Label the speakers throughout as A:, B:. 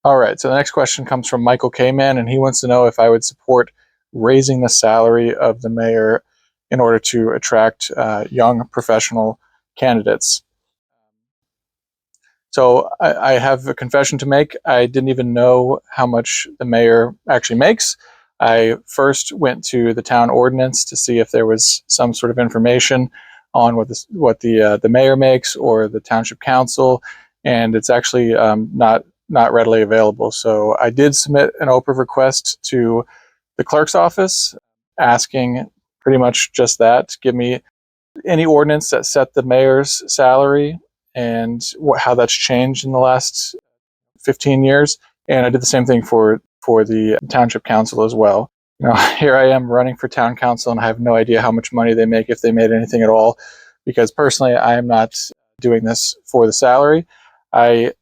A: All right, so the next question comes from Michael K-Man, and he wants to know if I would support raising the salary of the mayor in order to attract young professional candidates. So I have a confession to make. I didn't even know how much the mayor actually makes. I first went to the town ordinance to see if there was some sort of information on what the mayor makes or the township council, and it's actually not readily available. So I did submit an OPRA request to the clerk's office asking pretty much just that. Give me any ordinance that set the mayor's salary and how that's changed in the last 15 years. And I did the same thing for the township council as well. You know, here I am running for town council and I have no idea how much money they make, if they made anything at all, because personally I am not doing this for the salary. I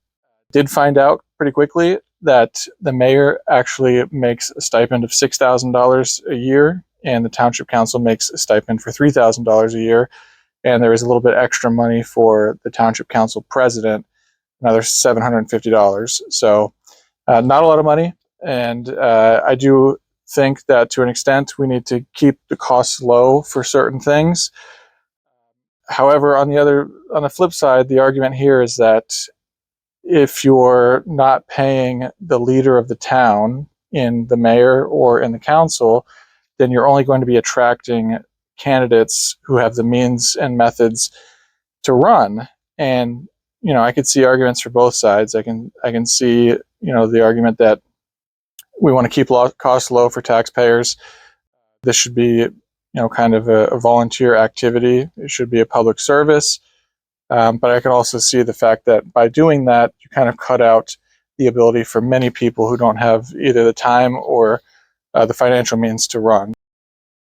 A: did find out pretty quickly that the mayor actually makes a stipend of $6,000 a year, and the township council makes a stipend for $3,000 a year. And there is a little bit extra money for the township council president, another $750. So not a lot of money. And I do think that to an extent we need to keep the costs low for certain things. However, on the flip side, the argument here is that if you're not paying the leader of the town in the mayor or in the council, then you're only going to be attracting candidates who have the means and methods to run. And, you know, I could see arguments for both sides. I can see, you know, the argument that we want to keep costs low for taxpayers. This should be, you know, kind of a volunteer activity. It should be a public service. But I can also see the fact that by doing that, you kind of cut out the ability for many people who don't have either the time or the financial means to run.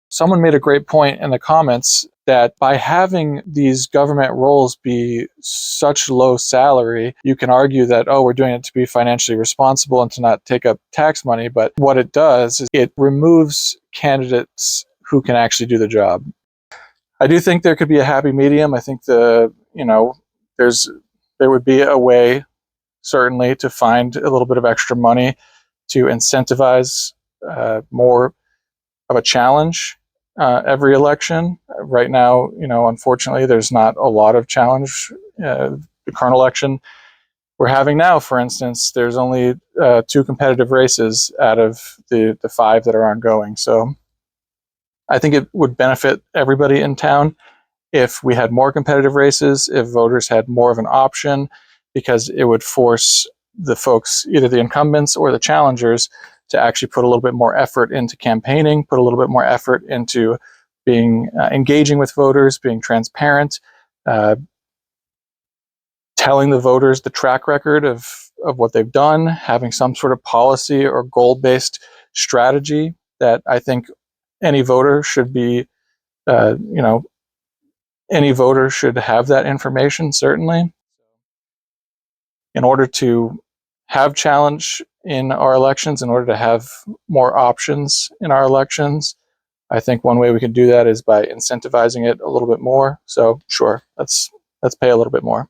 A: Someone made a great point in the comments that by having these government roles be such low salary, you can argue that, oh, we're doing it to be financially responsible and to not take up tax money. But what it does is it removes candidates who can actually do the job. I do think there could be a happy medium. I think there would be a way, certainly, to find a little bit of extra money to incentivize more of a challenge every election. Right now, you know, unfortunately, there's not a lot of challenge. The current election we're having now, for instance, there's only 2 competitive races out of the 5 that are ongoing. So I think it would benefit everybody in town if we had more competitive races, if voters had more of an option, because it would force the folks, either the incumbents or the challengers, to actually put a little bit more effort into campaigning, put a little bit more effort into being engaging with voters, being transparent, telling the voters the track record of what they've done, having some sort of policy or goal-based strategy that I think any voter should be, any voter should have that information, certainly. In order to have challenge in our elections, in order to have more options in our elections, I think one way we can do that is by incentivizing it a little bit more. So sure, let's pay a little bit more.